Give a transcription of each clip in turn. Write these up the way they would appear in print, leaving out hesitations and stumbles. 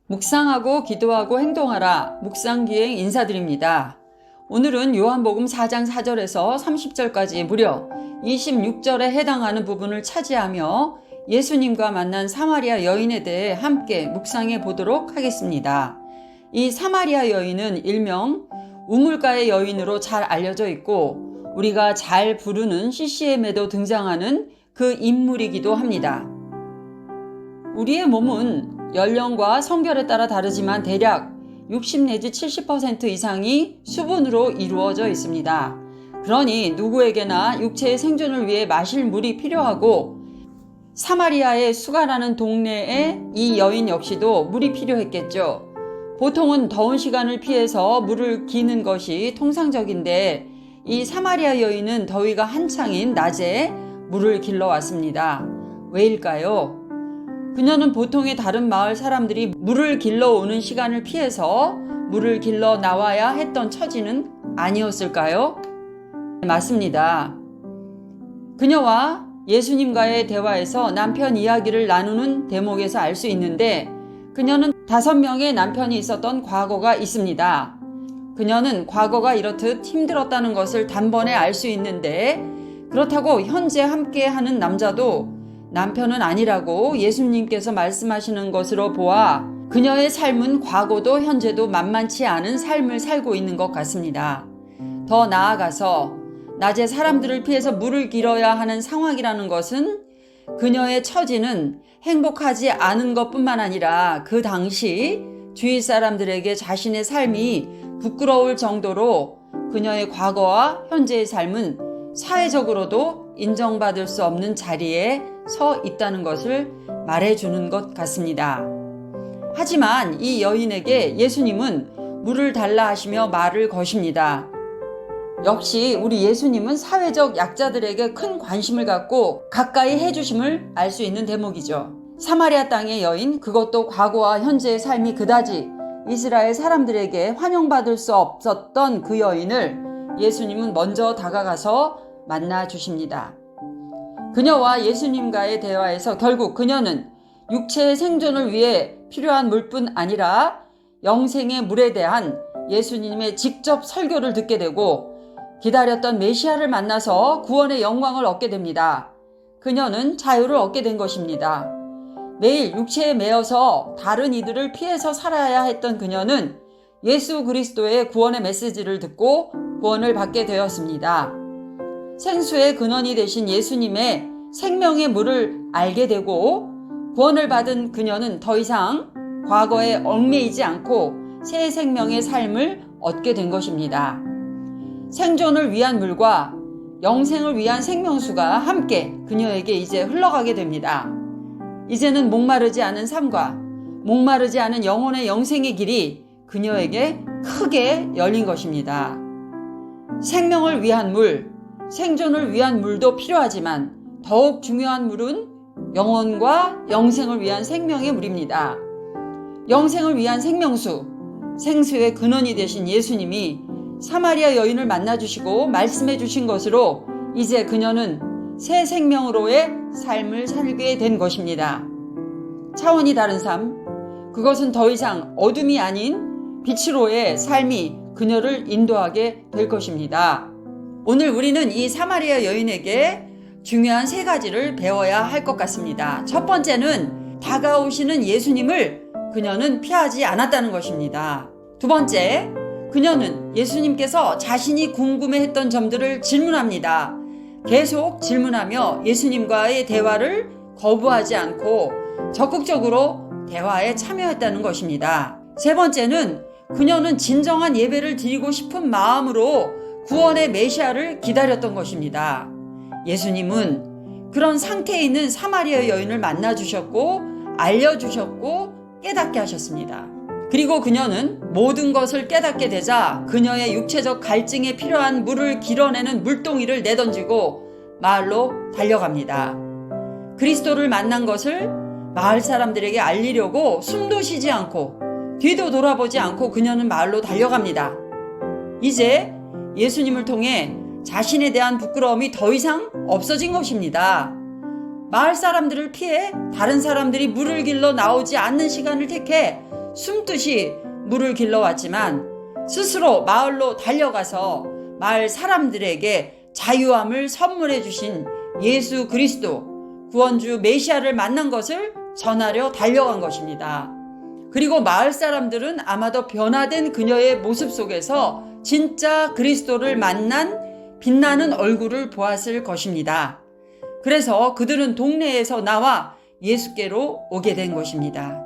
묵상하고 기도하고 행동하라. 묵상기행 인사드립니다. 오늘은 요한복음 4장 4절에서 30절까지 무려 26절에 해당하는 부분을 차지하며 예수님과 만난 사마리아 여인에 대해 함께 묵상해 보도록 하겠습니다. 이 사마리아 여인은 일명 우물가의 여인으로 잘 알려져 있고 우리가 잘 부르는 CCM에도 등장하는 그 인물이기도 합니다. 우리의 몸은 연령과 성별에 따라 다르지만 대략 60 내지 70% 이상이 수분으로 이루어져 있습니다. 그러니 누구에게나 육체의 생존을 위해 마실 물이 필요하고 사마리아의 수가라는 동네에 이 여인 역시도 물이 필요했겠죠. 보통은 더운 시간을 피해서 물을 기는 것이 통상적인데 이 사마리아 여인은 더위가 한창인 낮에 물을 길러 왔습니다. 왜일까요? 그녀는 보통의 다른 마을 사람들이 물을 길러 오는 시간을 피해서 물을 길러 나와야 했던 처지는 아니었을까요? 맞습니다. 그녀와 예수님과의 대화에서 남편 이야기를 나누는 대목에서 알 수 있는데 그녀는 5명의 남편이 있었던 과거가 있습니다. 그녀는 과거가 이렇듯 힘들었다는 것을 단번에 알 수 있는데 그렇다고 현재 함께하는 남자도 남편은 아니라고 예수님께서 말씀하시는 것으로 보아 그녀의 삶은 과거도 현재도 만만치 않은 삶을 살고 있는 것 같습니다. 더 나아가서 낮에 사람들을 피해서 물을 길어야 하는 상황이라는 것은 그녀의 처지는 행복하지 않은 것뿐만 아니라 그 당시 주위 사람들에게 자신의 삶이 부끄러울 정도로 그녀의 과거와 현재의 삶은 사회적으로도 인정받을 수 없는 자리에 서 있다는 것을 말해주는 것 같습니다. 하지만 이 여인에게 예수님은 물을 달라 하시며 말을 거십니다. 역시 우리 예수님은 사회적 약자들에게 큰 관심을 갖고 가까이 해주심을 알 수 있는 대목이죠. 사마리아 땅의 여인, 그것도 과거와 현재의 삶이 그다지 이스라엘 사람들에게 환영받을 수 없었던 그 여인을 예수님은 먼저 다가가서 만나 주십니다. 그녀와 예수님과의 대화에서 결국 그녀는 육체의 생존을 위해 필요한 물뿐 아니라 영생의 물에 대한 예수님의 직접 설교를 듣게 되고 기다렸던 메시아를 만나서 구원의 영광을 얻게 됩니다. 그녀는 자유를 얻게 된 것입니다. 매일 육체에 매여서 다른 이들을 피해서 살아야 했던 그녀는 예수 그리스도의 구원의 메시지를 듣고 구원을 받게 되었습니다. 생수의 근원이 되신 예수님의 생명의 물을 알게 되고 구원을 받은 그녀는 더 이상 과거에 얽매이지 않고 새 생명의 삶을 얻게 된 것입니다. 생존을 위한 물과 영생을 위한 생명수가 함께 그녀에게 이제 흘러가게 됩니다. 이제는 목마르지 않은 삶과 목마르지 않은 영혼의 영생의 길이 그녀에게 크게 열린 것입니다. 생명을 위한 물, 생존을 위한 물도 필요하지만 더욱 중요한 물은 영혼과 영생을 위한 생명의 물입니다. 영생을 위한 생명수, 생수의 근원이 되신 예수님이 사마리아 여인을 만나주시고 말씀해 주신 것으로 이제 그녀는 새 생명으로의 삶을 살게 된 것입니다. 차원이 다른 삶, 그것은 더 이상 어둠이 아닌 빛으로의 삶이 그녀를 인도하게 될 것입니다. 오늘 우리는 이 사마리아 여인에게 중요한 3가지를 배워야 할 것 같습니다. 첫 번째는 다가오시는 예수님을 그녀는 피하지 않았다는 것입니다. 두 번째, 그녀는 예수님께서 자신이 궁금해했던 점들을 질문합니다. 계속 질문하며 예수님과의 대화를 거부하지 않고 적극적으로 대화에 참여했다는 것입니다. 세 번째는 그녀는 진정한 예배를 드리고 싶은 마음으로 구원의 메시아를 기다렸던 것입니다. 예수님은 그런 상태에 있는 사마리아 여인을 만나주셨고 알려주셨고 깨닫게 하셨습니다. 그리고 그녀는 모든 것을 깨닫게 되자 그녀의 육체적 갈증에 필요한 물을 길어내는 물동이를 내던지고 마을로 달려갑니다. 그리스도를 만난 것을 마을 사람들에게 알리려고 숨도 쉬지 않고 뒤도 돌아보지 않고 그녀는 마을로 달려갑니다. 이제 예수님을 통해 자신에 대한 부끄러움이 더 이상 없어진 것입니다. 마을 사람들을 피해 다른 사람들이 물을 길러 나오지 않는 시간을 택해 숨듯이 물을 길러왔지만 스스로 마을로 달려가서 마을 사람들에게 자유함을 선물해 주신 예수 그리스도 구원주 메시아를 만난 것을 전하려 달려간 것입니다. 그리고 마을 사람들은 아마도 변화된 그녀의 모습 속에서 진짜 그리스도를 만난 빛나는 얼굴을 보았을 것입니다. 그래서 그들은 동네에서 나와 예수께로 오게 된 것입니다.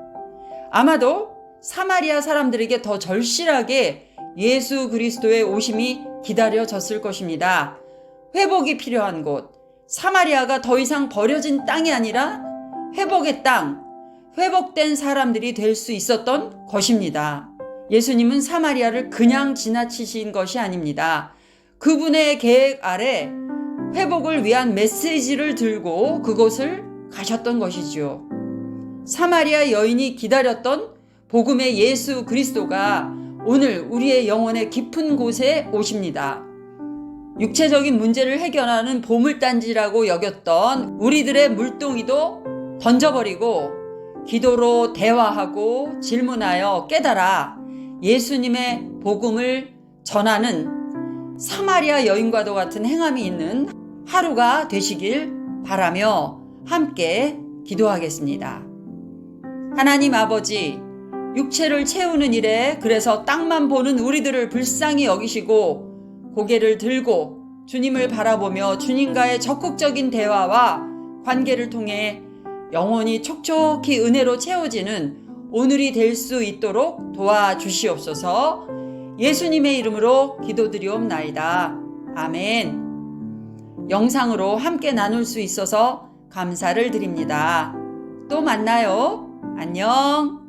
아마도 사마리아 사람들에게 더 절실하게 예수 그리스도의 오심이 기다려졌을 것입니다. 회복이 필요한 곳, 사마리아가 더 이상 버려진 땅이 아니라 회복의 땅, 회복된 사람들이 될 수 있었던 것입니다. 예수님은 사마리아를 그냥 지나치신 것이 아닙니다. 그분의 계획 아래 회복을 위한 메시지를 들고 그곳을 가셨던 것이지요. 사마리아 여인이 기다렸던 복음의 예수 그리스도가 오늘 우리의 영혼의 깊은 곳에 오십니다. 육체적인 문제를 해결하는 보물단지라고 여겼던 우리들의 물동이도 던져버리고 기도로 대화하고 질문하여 깨달아 예수님의 복음을 전하는 사마리아 여인과도 같은 행함이 있는 하루가 되시길 바라며 함께 기도하겠습니다. 하나님 아버지, 육체를 채우는 일에 그래서 땅만 보는 우리들을 불쌍히 여기시고 고개를 들고 주님을 바라보며 주님과의 적극적인 대화와 관계를 통해 영혼이 촉촉히 은혜로 채워지는 오늘이 될 수 있도록 도와주시옵소서. 예수님의 이름으로 기도드리옵나이다. 아멘. 영상으로 함께 나눌 수 있어서 감사를 드립니다. 또 만나요. 안녕.